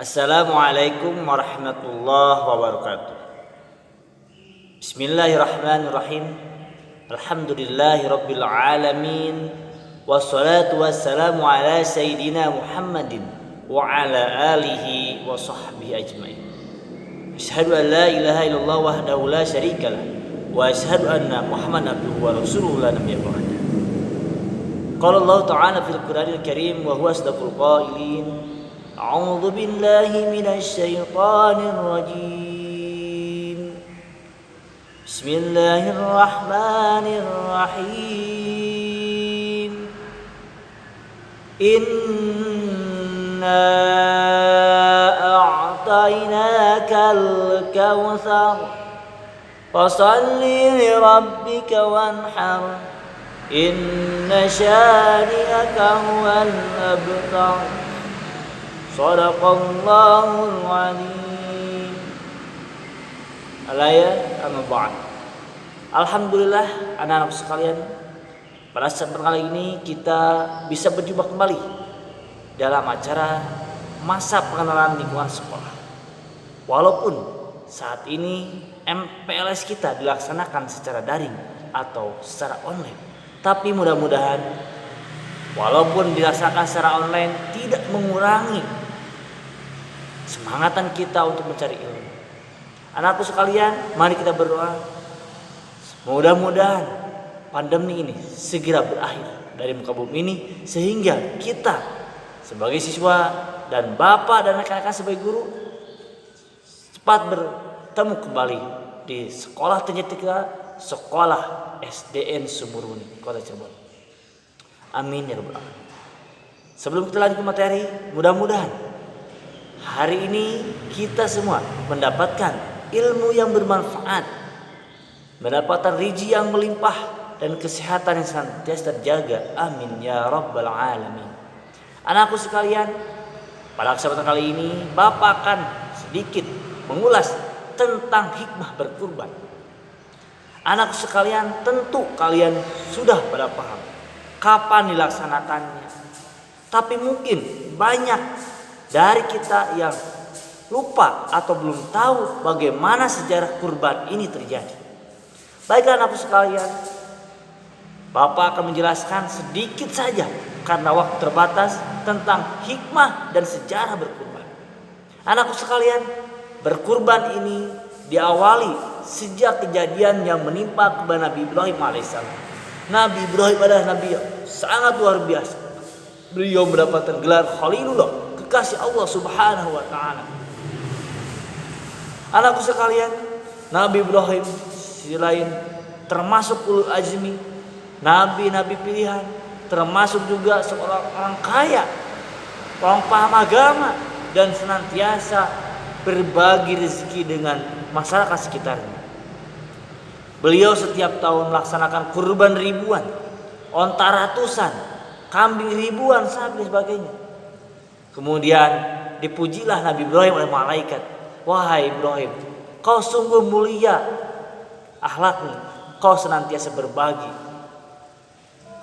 Assalamualaikum warahmatullahi wabarakatuh. Bismillahirrahmanirrahim. Alhamdulillahi rabbil alamin. Wassalatu wassalamu ala sayyidina Muhammadin wa ala alihi wa sahbihi ajmain. Asyhadu an la ilaha illallah wahdahu la syarikalah wa asyhadu anna Muhammadan abduhu wa rasuluhu la nabiyya ba'da. Qala Allah ta'ala fil Qur'anil Karim wa huwa asdaqul qailin. A'udzu billahi minasy syaithanir rajim. Bismillahirrahmanirrahim. Inna a'tainakal kautsar fashalli li rabbika wanhar. Inna syani'aka huwal abtar. Shadaqallahul alim. Alaya amma ba'd. Alhamdulillah anak-anak sekalian, pada kesempatan kali ini kita bisa berjumpa kembali dalam acara masa pengenalan lingkungan sekolah. Walaupun saat ini MPLS kita dilaksanakan secara daring atau secara online, tapi mudah-mudahan walaupun dilaksanakan secara online tidak mengurangi semangatan kita untuk mencari ilmu. Anakku sekalian, mari kita berdoa. Mudah-mudahan pandemi ini segera berakhir dari muka bumi ini, sehingga kita sebagai siswa dan bapak dan rekan-rekan sebagai guru cepat bertemu kembali di sekolah ternyata kita, sekolah SDN Sumuruni, Kota Cirebon. Amin ya rabbal alamin. Sebelum kita lanjut ke materi, mudah-mudahan hari ini kita semua mendapatkan ilmu yang bermanfaat, mendapatkan rezeki yang melimpah dan kesehatan yang senantiasa terjaga. Amin ya rabbal alamin. Anakku sekalian, pada kesempatan kali ini Bapak akan sedikit mengulas tentang hikmah berkurban. Anakku sekalian, tentu kalian sudah pada paham kapan dilaksanakannya. Tapi mungkin banyak dari kita yang lupa atau belum tahu bagaimana sejarah kurban ini terjadi. Baiklah anakku sekalian, Bapak akan menjelaskan sedikit saja karena waktu terbatas tentang hikmah dan sejarah berkurban. Anakku sekalian, berkurban ini diawali sejak kejadian yang menimpa kepada Nabi Ibrahim alaihissalam. Nabi Ibrahim adalah nabi yang sangat luar biasa. Beliau mendapatkan gelar Khalilullah, kekasih Allah Subhanahu wa taala. Anakku sekalian, Nabi Ibrahim selain termasuk ulul azmi, nabi-nabi pilihan, termasuk juga seorang orang kaya, orang paham agama dan senantiasa berbagi rezeki dengan masyarakat sekitarnya. Beliau setiap tahun melaksanakan kurban ribuan, onta ratusan, kambing ribuan, sapi dan sebagainya. Kemudian dipujilah Nabi Ibrahim oleh malaikat. Wahai Ibrahim, kau sungguh mulia akhlakmu, kau senantiasa berbagi.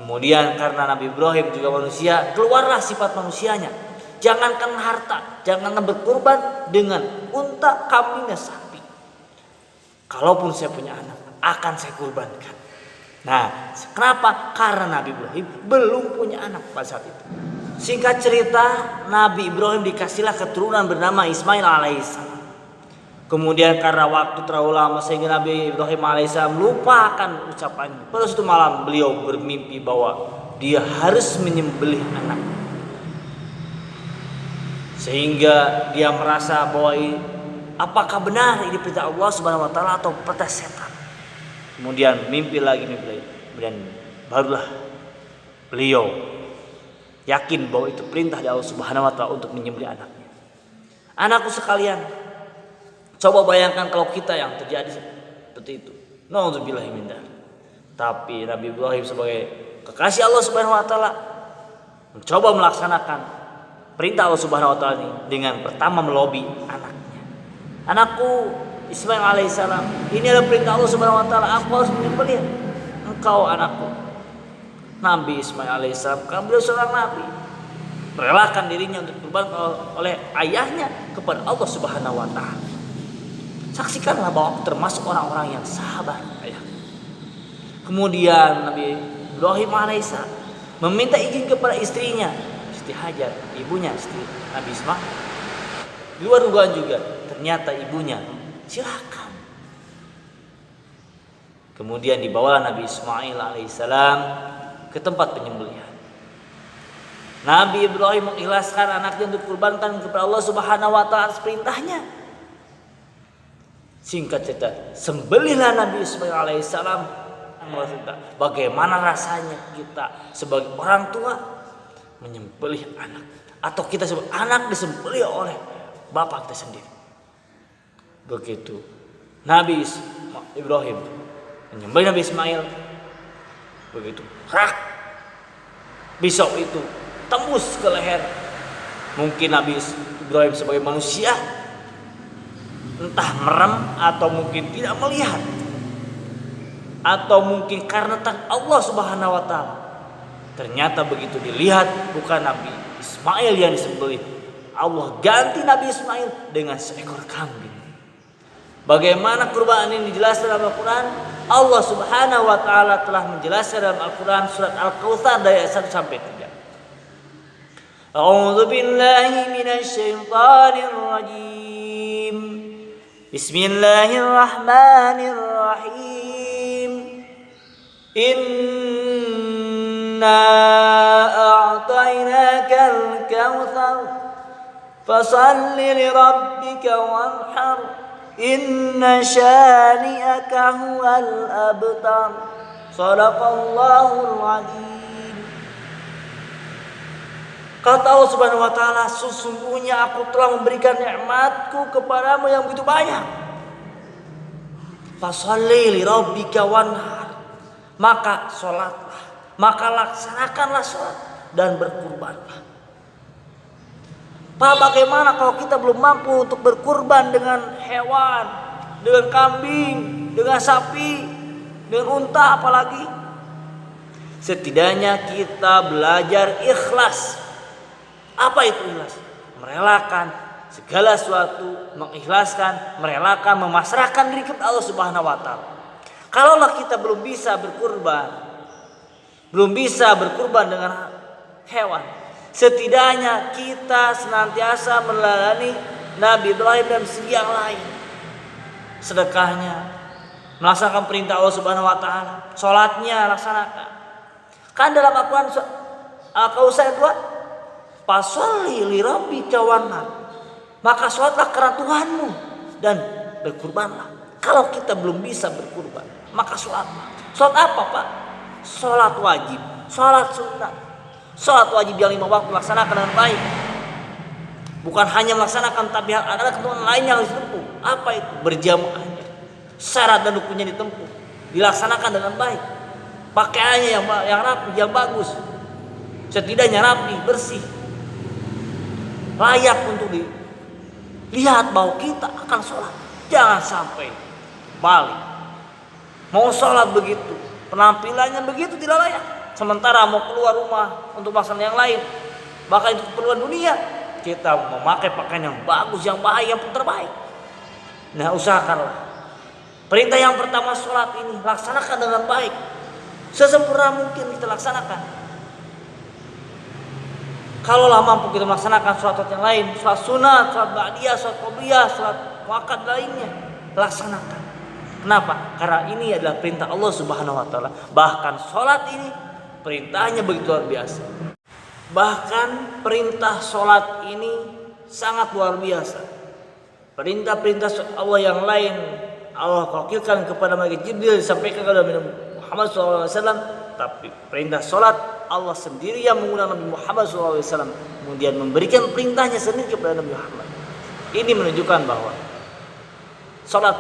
Kemudian karena Nabi Ibrahim juga manusia, keluarlah sifat manusianya. Jangankan harta, jangankan berkurban dengan unta, kambing dan sapi. Kalaupun saya punya anak, akan saya kurbankan. Nah, kenapa? Karena Nabi Ibrahim belum punya anak pada saat itu. Singkat cerita, Nabi Ibrahim dikasihlah keturunan bernama Ismail alaihissalam. Kemudian karena waktu terlalu lama sehingga Nabi Ibrahim alaihissalam lupakan ucapannya. Pada suatu malam beliau bermimpi bahwa dia harus menyembelih anak. Sehingga dia merasa bahwa apakah benar ini perintah Allah Subhanahu wa taala atau perintah setan. Kemudian mimpi lagi. Kemudian barulah beliau yakin bahwa itu perintah dari Allah Subhanahu wa taala untuk menyembelih anaknya. Anakku sekalian, coba bayangkan kalau kita yang terjadi seperti itu. Nauzubillahi min dzalik. Tapi Nabi Ibrahim sebagai kekasih Allah Subhanahu wa taala mencoba melaksanakan perintah Allah Subhanahu wa taala ini dengan pertama melobi anaknya. Anakku Ismail alaihissalam, ini adalah perintah Allah Subhanahu wa taala, aku harus menyembelih engkau anakku. Nabi Ismail alaihissalam, kan beliau seorang nabi. merelakan dirinya untuk kurban oleh ayahnya kepada Allah Subhanahu wa taala. Saksikanlah bahwa termasuk orang-orang yang sabar, ayah. Kemudian Nabi Ibrahim alaihissalam meminta izin kepada istrinya, Siti Hajar, ibunya istri Nabi Ismail. Di luar dugaan juga, ternyata ibunya silakan. Kemudian dibawa Nabi Ismail alaihissalam ke tempat penyembelihan. Nabi Ibrahim mengikhlaskan anaknya untuk kurbankan kepada Allah Subhanahu wa taala perintahnya. Singkat cerita, sembelihlah Nabi Ismail alaihissalam. Bagaimana rasanya kita sebagai orang tua menyembelih anak, atau kita sebagai anak disembelih oleh bapak kita sendiri. Begitu Nabi Ibrahim menyembelih Nabi Ismail, begitu pisau itu tembus ke leher. Mungkin Nabi Ibrahim sebagai manusia entah merem atau mungkin tidak melihat, atau mungkin karena Allah Subhanahu wa taala. Ternyata begitu dilihat bukan Nabi Ismail yang disembelih, Allah ganti Nabi Ismail dengan seekor kambing. Bagaimana kurban ini dijelaskan dalam Al-Quran? Allah Subhanahu wa taala telah menjelaskan dalam Al-Quran surat Al-Kautsar dari ayat 1 sampai 3. A'udzu billahi minasy syaithanir rajim. Bismillahirrahmanirrahim. Inna a'tainakal kautsar fasalli lirabbika wanhar. Inna syani'aka huwal abtar. Shadaqallahul azim. Kata Allah Subhanahu wa taala, sesungguhnya aku telah memberikan nikmatku kepadamu yang begitu banyak. Fasholli li rabbika wanhar. Maka sholatlah, maka laksanakanlah sholat dan berkurbanlah. Pak, bagaimana kalau kita belum mampu untuk berkurban dengan hewan, dengan kambing, dengan sapi, dengan unta apalagi? Setidaknya kita belajar ikhlas. Apa itu ikhlas? Merelakan segala sesuatu, mengikhlaskan, merelakan, memasrahkan diri kepada Allah Subhanahu wa taala. Kalaulah kita belum bisa berkurban dengan hewan, setidaknya kita senantiasa meneladani Nabi Ibrahim dan segi yang lain. Sedekahnya, melaksanakan perintah Allah Subhanahu wa taala, salatnya laksanakan. Kan dalam Al-Qur'an Al-Kautsar 2, fasholli lirabbika wanhar. Maka sholatlah karena Tuhanmu dan berkurbanlah. Kalau kita belum bisa berkurban, maka sholatlah. Sholat apa, Pak? Sholat wajib, sholat sunnah. Sholat wajib yang 5 waktu laksanakan dengan baik. Bukan hanya melaksanakan, tapi ada ketentuan lain yang harus ditempuh. Apa itu? Berjamaahnya, syarat dan rukunnya ditempuh, dilaksanakan dengan baik. Pakaiannya yang rapi, yang bagus, setidaknya rapi, bersih, layak untuk dilihat bahwa kita akan sholat. Jangan sampai balik, mau sholat begitu, penampilannya begitu tidak layak, sementara mau keluar rumah untuk melaksanakan yang lain, bahkan itu keperluan dunia, kita memakai pakaian yang bagus, yang baik, yang terbaik. Nah, usahakanlah. Perintah yang pertama, sholat ini laksanakan dengan baik, sesempurna mungkin kita laksanakan. Kalaulah mampu kita melaksanakan sholat yang lain, sholat sunat, sholat ba'diyah, sholat qobliyah, sholat wakad lainnya, laksanakan. Kenapa? Karena ini adalah perintah Allah Subhanahu wa taala. Bahkan sholat ini perintahnya begitu luar biasa. Bahkan perintah sholat ini sangat luar biasa. Perintah-perintah Allah yang lain Allah wakilkan kepada malaikat Jibril disampaikan kepada Muhammad SAW. Tapi perintah sholat Allah sendiri yang menggunakan Nabi Muhammad SAW, kemudian memberikan perintahnya sendiri kepada Nabi Muhammad. Ini menunjukkan bahwa sholat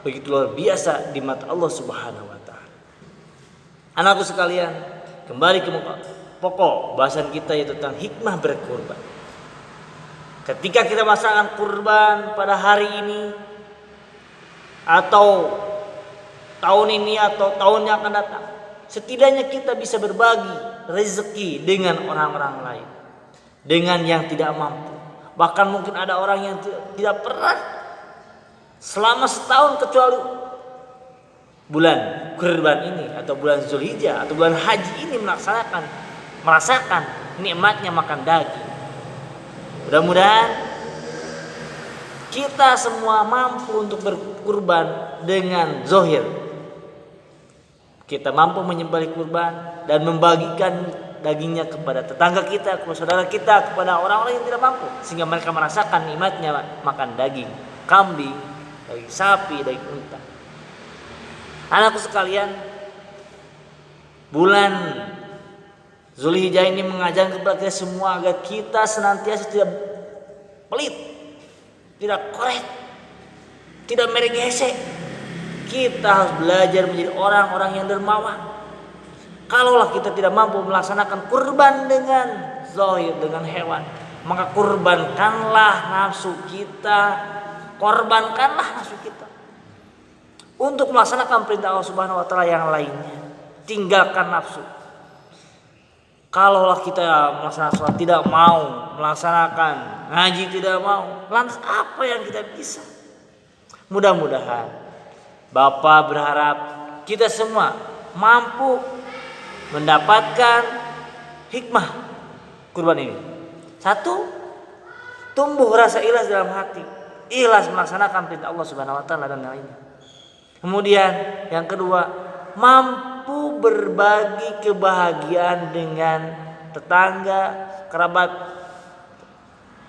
begitu luar biasa di mata Allah Subhanahu wa taala. Anakku sekalian, kembali ke pokok bahasan kita yaitu tentang hikmah berkurban. Ketika kita melaksanakan kurban pada hari ini atau tahun ini atau tahun yang akan datang, setidaknya kita bisa berbagi rezeki dengan orang-orang lain. dengan yang tidak mampu. Bahkan mungkin ada orang yang tidak pernah selama setahun kecuali bulan kurban ini atau bulan Zulhijjah atau bulan haji ini merasakan nikmatnya makan daging. Mudah-mudahan kita semua mampu untuk berkurban dengan zohir. Kita mampu menyembelih kurban dan membagikan dagingnya kepada tetangga kita, kepada saudara kita, kepada orang-orang yang tidak mampu, sehingga mereka merasakan nikmatnya makan daging kambing, daging sapi, daging unta. Anakku sekalian, bulan Zulhijjah ini mengajarkan kepada kita semua agar kita senantiasa tidak pelit, tidak korek, tidak meregese. Kita harus belajar menjadi orang-orang yang dermawan. Kalaulah kita tidak mampu melaksanakan kurban dengan zahir, dengan hewan, maka kurbankanlah nafsu kita, korbankanlah nafsu kita untuk melaksanakan perintah Allah Subhanahu wa taala yang lainnya. Tinggalkan nafsu. Kalaulah kita melaksanakan sholat tidak mau, melaksanakan ngaji tidak mau, lantas apa yang kita bisa? Mudah-mudahan Bapak berharap kita semua mampu mendapatkan hikmah kurban ini. Satu, tumbuh rasa ikhlas dalam hati, ikhlas melaksanakan perintah Allah Subhanahu wa taala dan lainnya. Kemudian yang kedua, mampu berbagi kebahagiaan dengan tetangga, kerabat,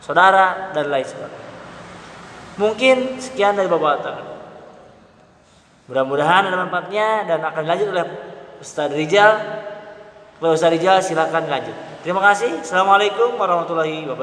saudara dan lain sebagainya. Mungkin sekian dari Bapak Ta'ala. Mudah-mudahan ada manfaatnya dan akan dilanjut oleh Ustaz Rizal. Ustaz Rizal silakan lanjut. Terima kasih. Assalamualaikum warahmatullahi wabarakatuh.